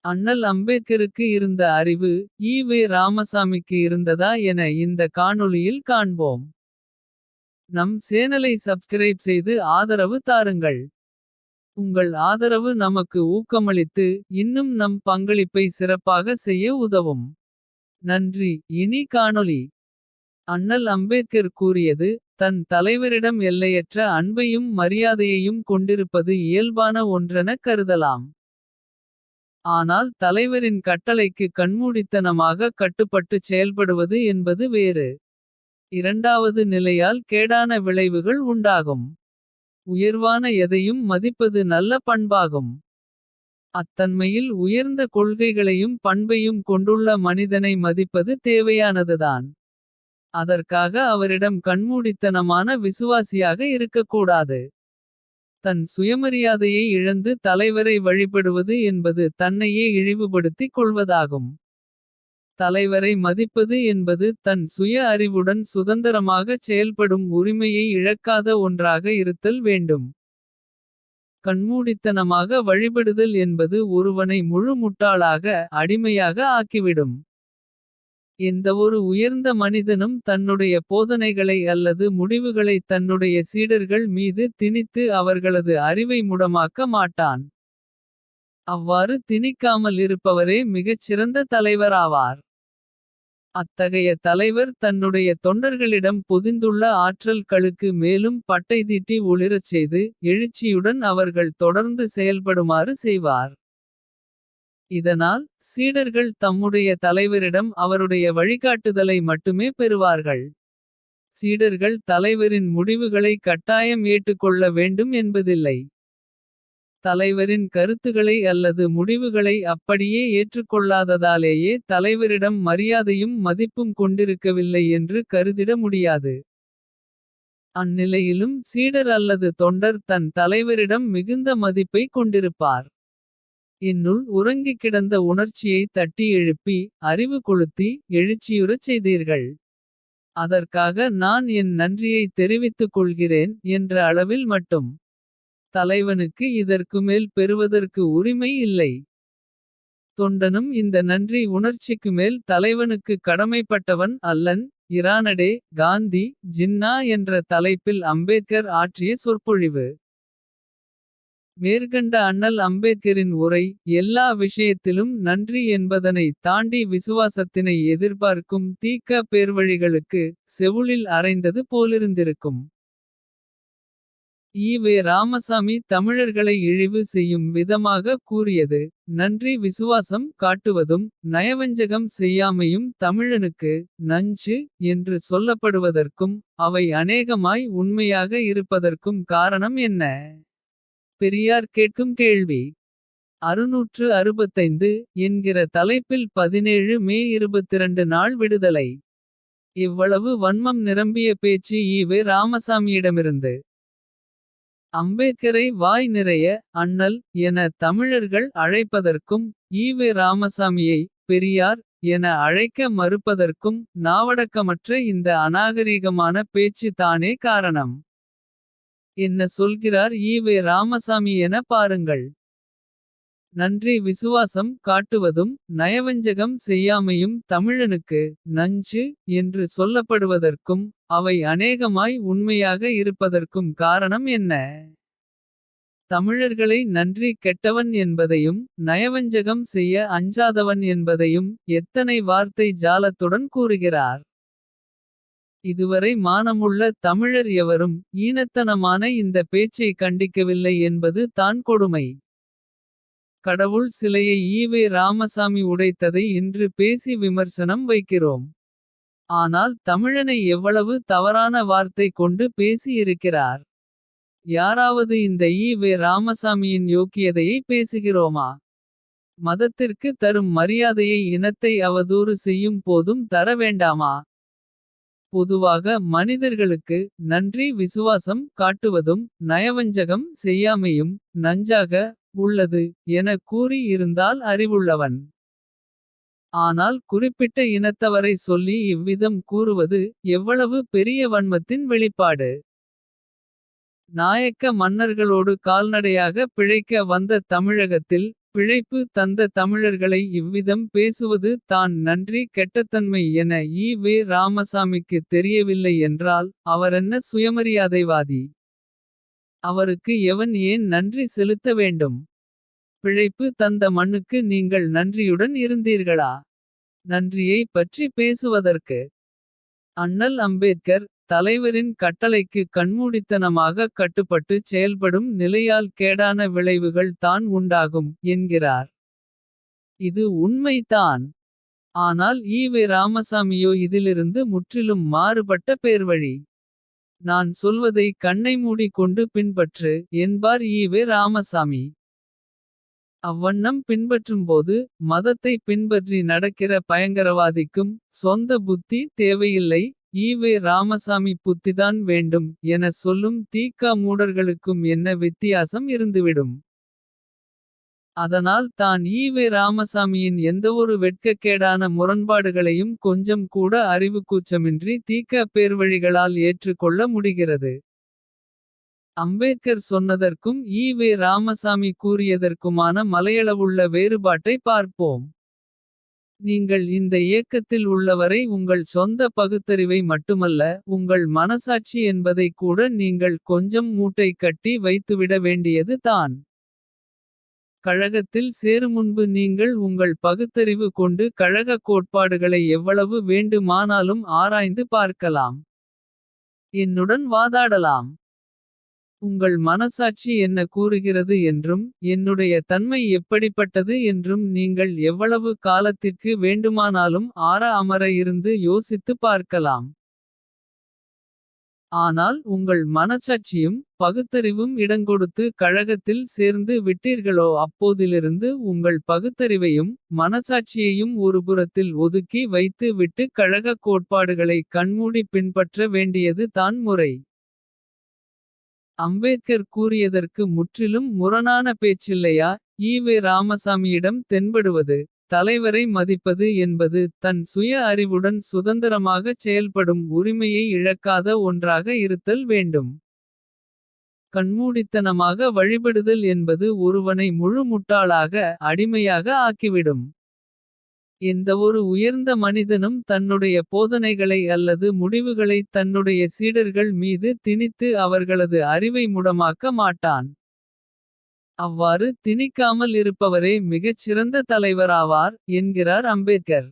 அண்ணல் அம்பேத்கருக்கு இருந்த அறிவு ராமசாமிக்கு இருந்ததா என இந்த காணொளியில் காண்போம். நம் சேனலை சப்ஸ்கிரைப் செய்து ஆதரவு தாருங்கள். உங்கள் ஆதரவு நமக்கு ஊக்கமளித்து இன்னும் நம் பங்களிப்பை சிறப்பாக செய்ய உதவும். நன்றி. இனி காணொளி. அண்ணல் அம்பேத்கர் கூறியது. தன் தலைவரிடம் எல்லையற்ற அன்பையும் மரியாதையையும் கொண்டிருப்பது இயல்பான ஒன்றென கருதலாம். ஆனால் தலைவரின் கட்டளைக்கு கண்மூடித்தனமாக கட்டுப்பட்டு செயல்படுவது என்பது வேறு. இரண்டாவது நிலையால் கேடான விளைவுகள் உண்டாகும். உயர்வான எதையும் மதிப்பது நல்ல பண்பாகும். அத்தன்மையில் உயர்ந்த கொள்கைகளையும் பண்பையும் கொண்டுள்ள மனிதனை மதிப்பது தேவையானதுதான். அதற்காக அவரிடம் கண்மூடித்தனமான விசுவாசியாக இருக்கக்கூடாது. தன் சுயமரியாதையை இழந்து தலைவரை வழிபடுவது என்பது தன்னையே இழிவுபடுத்திக் கொள்வதாகும். தலைவரை மதிப்பது என்பது தன் சுய அறிவுடன் சுதந்திரமாகச் செயல்படும் உரிமையை இழக்காத ஒன்றாக இருத்தல் வேண்டும். கண்மூடித்தனமாக வழிபடுதல் என்பது ஒருவனை முழு முட்டாளாக அடிமையாக ஆக்கிவிடும். எந்தவொரு உயர்ந்த மனிதனும் தன்னுடைய போதனைகளை அல்லது முடிவுகளை தன்னுடைய சீடர்கள் மீது திணித்து அவர்களது அறிவை முடமாக்க மாட்டான். அவ்வாறு திணிக்காமல் இருப்பவரே மிகச்சிறந்த தலைவராவார். அத்தகைய தலைவர் தன்னுடைய தொண்டர்களிடம் பொதிந்துள்ள ஆற்றல் களுக்கு மேலும் பட்டை தீட்டி ஒளிரச் செய்து எழுச்சியுடன் அவர்கள் தொடர்ந்து செயல்படுமாறு செய்வார். இதனால் சீடர்கள் தம்முடைய தலைவரிடம் அவருடைய வழிகாட்டுதலை மட்டுமே பெறுவார்கள். சீடர்கள் தலைவரின் முடிவுகளை கட்டாயம் ஏற்றுக்கொள்ள வேண்டும் என்பதில்லை. தலைவரின் கருத்துகளை அல்லது முடிவுகளை அப்படியே ஏற்றுக்கொள்ளாததாலேயே தலைவரிடம் மரியாதையும் மதிப்பும் கொண்டிருக்கவில்லை என்று கருதிட முடியாது. அந்நிலையிலும் சீடர் அல்லது தொண்டர் தன் தலைவரிடம் மிகுந்த மதிப்பை கொண்டிருப்பார். என்னுள் உறங்கிக் கிடந்த உணர்ச்சியை தட்டி எழுப்பி அறிவு கொளுத்தி எழுச்சியுறச் செய்தீர்கள். அதற்காக நான் என் நன்றியை தெரிவித்துக் கொள்கிறேன் என்ற அளவில் மட்டும். தலைவனுக்கு இதற்குமேல் பெறுவதற்கு உரிமை இல்லை. தொண்டனும் இந்த நன்றி உணர்ச்சிக்கு மேல் தலைவனுக்கு கடமைப்பட்டவன் அல்லன். இரானடே காந்தி ஜின்னா என்ற தலைப்பில் அம்பேத்கர் ஆற்றிய சொற்பொழிவு. மேற்கண்ட அண்ணல் அம்பேத்கரின் உரை எல்லா விஷயத்திலும் நன்றி என்பதனை தாண்டி விசுவாசத்தினை எதிர்பார்க்கும் தீக்க பேர்வழிகளுக்கு செவுளில் அறைந்தது போலிருந்திருக்கும். ராமசாமி தமிழர்களை இழிவு செய்யும் விதமாக கூறியது. நன்றி விசுவாசம் காட்டுவதும் நயவஞ்சகம் செய்யாமையும் தமிழனுக்கு நஞ்சு என்று சொல்லப்படுவதற்கும் அவை அநேகமாய் உண்மையாக இருப்பதற்கும் காரணம் என்ன? பெரியார் கேட்கும் கேள்வி. 665 என்கிற தலைப்பில் 17 மே 22 நாள் விடுதலை. இவ்வளவு வன்மம் நிரம்பிய பேச்சு ராமசாமியிடமிருந்து. அம்பேத்கரை வாய் நிறைய அண்ணல் என தமிழர்கள் அழைப்பதற்கும் ராமசாமியை பெரியார் என அழைக்க மறுப்பதற்கும் நாவடக்கமற்ற இந்த அநாகரீகமான பேச்சு தானே காரணம். என்ன சொல்கிறார் ராமசாமி என பாருங்கள். நன்றி விசுவாசம் காட்டுவதும் நயவஞ்சகம் செய்யாமையும் தமிழனுக்கு நஞ்சு என்று சொல்லப்படுவதற்கும் அவை அநேகமாய் உண்மையாக இருப்பதற்கும் காரணம் என்ன? தமிழர்களை நன்றி கெட்டவன் என்பதையும் நயவஞ்சகம் செய்ய அஞ்சாதவன் என்பதையும் எத்தனை வார்த்தை ஜாலத்துடன் கூறுகிறார். இதுவரை மானமுள்ள தமிழர் எவரும் ஈனத்தனமான இந்த பேச்சை கண்டிக்கவில்லை என்பது தான் கொடுமை. கடவுள் சிலையை ராமசாமி உடைத்ததை இன்று பேசி விமர்சனம் வைக்கிறோம். ஆனால் தமிழனை எவ்வளவு தவறான வார்த்தை கொண்டு பேசி இருக்கிறார். யாராவது இந்த ராமசாமியின் யோக்கியதையை பேசுகிறோமா? மதத்திற்கு தரும் மரியாதையை இனத்தை அவதூறு செய்யும் போதும் தர வேண்டாமா? பொதுவாக மனிதர்களுக்கு நன்றி விசுவாசம் காட்டுவதும் நயவஞ்சகம் செய்யாமையும் நஞ்சாக உள்ளது என கூறி இருந்தால் அறிவுள்ளவன். ஆனால் குறிப்பிட்ட இனத்தவரை சொல்லி இவ்விதம் கூறுவது எவ்வளவு பெரிய வன்மத்தின் வெளிப்பாடு. நாயக்க மன்னர்களோடு கால்நடையாக பிழைக்க வந்த தமிழகத்தில் பிழைப்பு தந்த தமிழர்களை இவ்விதம் பேசுவது தான் நன்றி கெட்டத்தன்மை என ஈ. வே. ராமசாமிக்கு தெரியவில்லை என்றால். அவரென்ன சுயமரியாதைவாதி. அவருக்கு எவன் ஏன் நன்றி செலுத்த வேண்டும். பிழைப்பு தந்த மண்ணுக்கு நீங்கள் நன்றியுடன் இருந்தீர்களா. நன்றியை பற்றி பேசுவதற்கு. அண்ணல் அம்பேத்கர் தலைவரின் கட்டளைக்கு கண்மூடித்தனமாக கட்டுப்பட்டு செயல்படும் நிலையால் கேடான விளைவுகள் தான் உண்டாகும் என்கிறார். இது உண்மைதான். ஆனால் ஈ. வே. ராமசாமியோ இதிலிருந்து முற்றிலும் மாறுபட்ட பேர்வழி. நான் சொல்வதை கண்ணை மூடிக் கொண்டு பின்பற்று என்பார் ஈ. வே. ராமசாமி. அவ்வண்ணம் பின்பற்றும்போது மதத்தை பின்பற்றி நடக்கிற பயங்கரவாதிக்கும். சொந்த புத்தி தேவையில்லை ஈ. வே. ராமசாமி புத்திதான் வேண்டும். என சொல்லும் தி.க. மூடர்களுக்கும் என்ன வித்தியாசம் இருந்துவிடும். அதனால் தான் ஈ. வே. ராமசாமியின் எந்தவொரு வெட்கக்கேடான முரண்பாடுகளையும் கொஞ்சம் கூட அறிவுக்கூச்சமின்றி தி.க. பேர்வழிகளால் ஏற்றுக்கொள்ள முடிகிறது. அம்பேத்கர் சொன்னதற்கும் ஈ. வே. ராமசாமி கூறியதற்குமான மலையளவுள்ள வேறுபாட்டை பார்ப்போம். நீங்கள் இந்த இயக்கத்தில் உள்ளவரை உங்கள் சொந்த பகுத்தறிவை மட்டுமல்ல. உங்கள் மனசாட்சி என்பதை கூட நீங்கள் கொஞ்சம் மூட்டை கட்டி வைத்துவிட வேண்டியது தான். கழகத்தில் சேருமுன்பு நீங்கள் உங்கள் பகுத்தறிவு கொண்டு கழக கோட்பாடுகளை எவ்வளவு வேண்டுமானாலும் ஆராய்ந்து பார்க்கலாம். என்னுடன் வாதாடலாம். உங்கள் மனசாட்சி என்ன கூறுகிறது என்றும். என்னுடைய தன்மை எப்படிப்பட்டது என்றும் நீங்கள் எவ்வளவு காலத்திற்கு வேண்டுமானாலும் ஆற அமர இருந்து யோசித்து பார்க்கலாம். ஆனால் உங்கள் மனசாட்சியும் பகுத்தறிவும் இடங்கொடுத்து கழகத்தில் சேர்ந்து விட்டீர்களோ. அப்போதிலிருந்து உங்கள் பகுத்தறிவையும் மனசாட்சியையும் ஒருபுறத்தில் ஒதுக்கி வைத்து விட்டு கழக கோட்பாடுகளை கண்மூடி பின்பற்ற வேண்டியது தான் முறை. அம்பேத்கர் கூறியதற்கு முற்றிலும் முரணான பேச்சில்லையா. ஈ. வே. ராமசாமியிடம் தென்படுவது. தலைவரை மதிப்பது என்பது தன் சுய அறிவுடன் சுதந்திரமாகச் செயல்படும் உரிமையை இழக்காத ஒன்றாக இருத்தல் வேண்டும். கண்மூடித்தனமாக வழிபடுதல் என்பது ஒருவனை முழு முட்டாளாக. அடிமையாக ஆக்கிவிடும். எந்தவொரு உயர்ந்த மனிதனும் தன்னுடைய போதனைகளை அல்லது முடிவுகளை தன்னுடைய சீடர்கள் மீது திணித்து அவர்களது அறிவை முடமாக்க மாட்டான். அவ்வாறு திணிக்காமல் இருப்பவரே மிகச் சிறந்த தலைவராவார் என்கிறார் அம்பேத்கர்.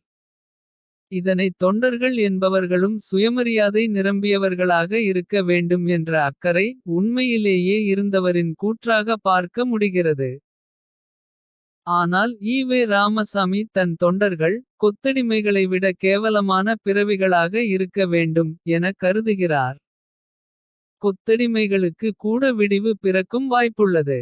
இதனை தொண்டர்கள் என்பவர்களும் சுயமரியாதை நிரம்பியவர்களாக இருக்க வேண்டும் என்ற அக்கறை. உண்மையிலேயே இருந்தவரின் கூற்றாக பார்க்க முடிகிறது. ஆனால் ஈ. வே. ராமசாமி தன் தொண்டர்கள் கொத்தடிமைகளை விட கேவலமான பிறவிகளாக இருக்க வேண்டும் என கருதுகிறார். கொத்தடிமைகளுக்கு கூட விடிவு பிறக்கும் வாய்ப்புள்ளது.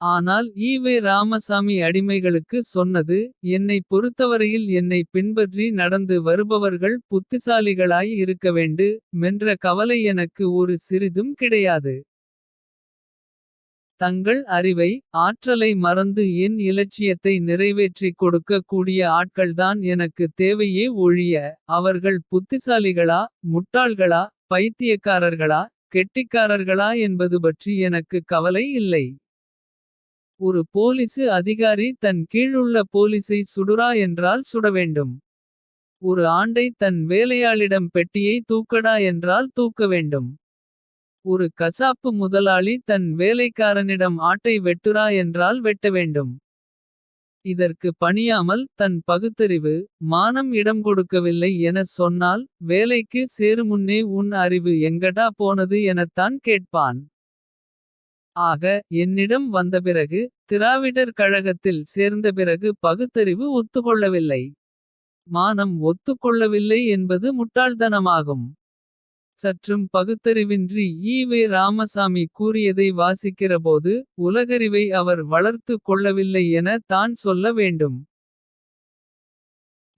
ஆனால் ஈ. வே. ராமசாமி அடிமைகளுக்கு சொன்னது. என்னை பொறுத்தவரையில் என்னை பின்பற்றி நடந்து வருபவர்கள் புத்திசாலிகளாய் இருக்க வேண்டு மென்ற கவலை எனக்கு ஒரு சிறிதும் கிடையாது. தங்கள் அறிவை ஆற்றலை மறந்து என் இலட்சியத்தை நிறைவேற்றிக் கொடுக்க கூடிய ஆட்கள்தான் எனக்கு தேவையே ஒழிய. அவர்கள் புத்திசாலிகளா முட்டாள்களா பைத்தியக்காரர்களா கெட்டிக்காரர்களா என்பது பற்றி எனக்கு கவலை இல்லை. ஒரு போலீசு அதிகாரி தன் கீழுள்ள போலீசை சுடுரா என்றால் சுடவேண்டும். ஒரு ஆண்டை தன் வேலையாளிடம் பெட்டியை தூக்கடா என்றால் தூக்க வேண்டும். ஒரு கசாப்பு முதலாளி தன் வேலைக்காரனிடம் ஆட்டை வெட்டுரா என்றால் வெட்ட வேண்டும். இதற்கு பணியாமல் தன் பகுத்தறிவு மானம் இடம் கொடுக்கவில்லை என சொன்னால். வேலைக்கு சேருமுன்னே உன் அறிவு எங்கடா போனது எனத்தான் கேட்பான். ஆக என்னிடம் வந்த பிறகு திராவிடர் கழகத்தில் சேர்ந்த பிறகு பகுத்தறிவு ஒத்துக்கொள்ளவில்லை. மானம் ஒத்துக்கொள்ளவில்லை என்பது முட்டாள்தனமாகும். சற்றும் பகுத்தறிவின்றி ஈ. வே. ராமசாமி கூறியதை வாசிக்கிறபோது. உலகறிவை அவர் வளர்த்து கொள்ளவில்லை என தான் சொல்ல வேண்டும்.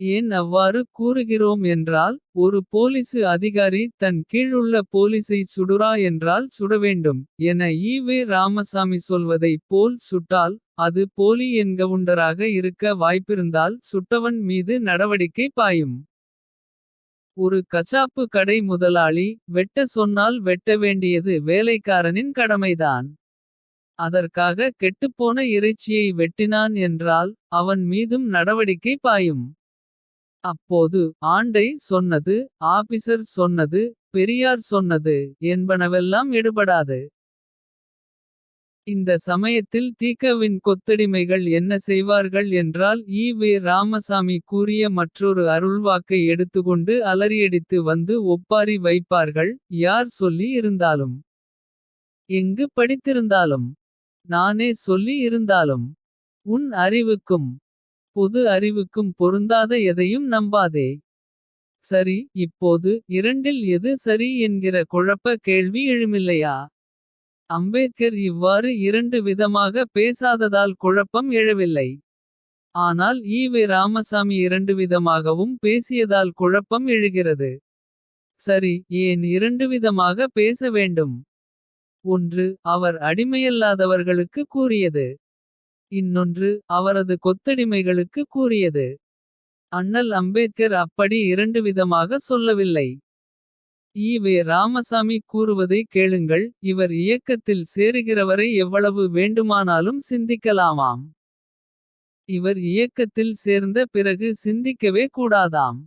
ஏன் அவ்வாறு கூறுகிறோம் என்றால். ஒரு போலீசு அதிகாரி தன் கீழுள்ள போலீசை சுடுரா என்றால் சுடவேண்டும். என ஈ. வே. ராமசாமி சொல்வதை போல் சுட்டால். அது போலி என்கவுண்டராக இருக்க வாய்ப்பிருந்தால். சுட்டவன் மீது நடவடிக்கை பாயும். ஒரு கசாப்பு கடை முதலாளி வெட்ட சொன்னால் வெட்ட வேண்டியது வேலைக்காரனின் கடமைதான். அதற்காக கெட்டுப்போன இறைச்சியை வெட்டினான் என்றால். அவன் மீதும் நடவடிக்கை பாயும். அப்போது ஆண்டை சொன்னது ஆபிசர் சொன்னது. பெரியார் சொன்னது என்பனவெல்லாம் எடுபடாது. இந்த சமயத்தில் தீகவின் கொத்தடிமைகள் என்ன செய்வார்கள் என்றால். ராமசாமி கூறிய மற்றொரு அருள்வாக்கை எடுத்துக்கொண்டு அலறியடித்து வந்து ஒப்பாரி வைப்பார்கள். யார் சொல்லி இருந்தாலும், எங்கு படித்திருந்தாலும், நானே சொல்லி இருந்தாலும். உன் அறிவுக்கும் பொது அறிவுக்கும் பொருந்தாத எதையும் நம்பாதே. சரி, இப்போது இரண்டில் எது சரி என்கிற குழப்ப கேள்வி எழுமில்லையா. அம்பேத்கர் இவ்வாறு இரண்டு விதமாக பேசாததால் குழப்பம் எழவில்லை. ஆனால் ராமசாமி இரண்டு விதமாகவும் பேசியதால் குழப்பம் எழுகிறது. சரி, ஏன் இரண்டு விதமாக பேச வேண்டும். ஒன்று அவர் அடிமையல்லாதவர்களுக்கு கூறியது. இன்னொன்று அவரது கொத்தடிமைகளுக்கு கூறியது. அண்ணல் அம்பேத்கர் அப்படி இரண்டு விதமாக சொல்லவில்லை. ராமசாமி கூறுவதை கேளுங்கள். இவர் இயக்கத்தில் சேருகிறவரை எவ்வளவு வேண்டுமானாலும் சிந்திக்கலாமாம். இவர் இயக்கத்தில் சேர்ந்த பிறகு சிந்திக்கவே கூடாதாம்.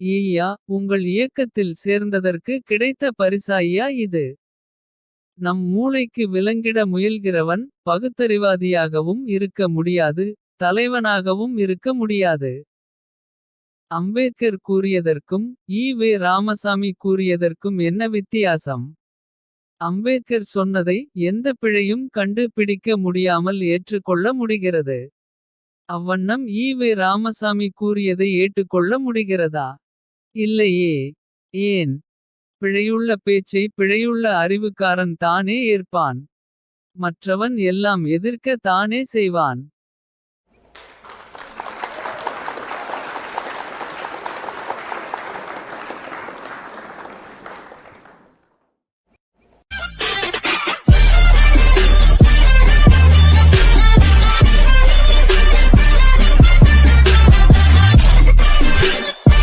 ஐயா, உங்கள் இயக்கத்தில் சேர்ந்ததற்கு கிடைத்த பரிசாயா இது. நம் மூளைக்கு விலங்கிட முயல்கிறவன் பகுத்தறிவாதியாகவும் இருக்க முடியாது. தலைவனாகவும் இருக்க முடியாது. அம்பேத்கர் கூறியதற்கும் ராமசாமி கூறியதற்கும் என்ன வித்தியாசம். அம்பேத்கர் சொன்னதை எந்த பிழையும் கண்டு பிடிக்க முடியாமல் ஏற்றுக்கொள்ள முடிகிறது. அவ்வண்ணம் ராமசாமி கூறியதை ஏற்றுக்கொள்ள முடிகிறதா. இல்லையே. ஏன். பிழையுள்ள பேச்சை பிழையுள்ள அறிவுக்காரன் தானே ஏற்பான். மற்றவன் எல்லாம் எதிர்க்க தானே செய்வான்.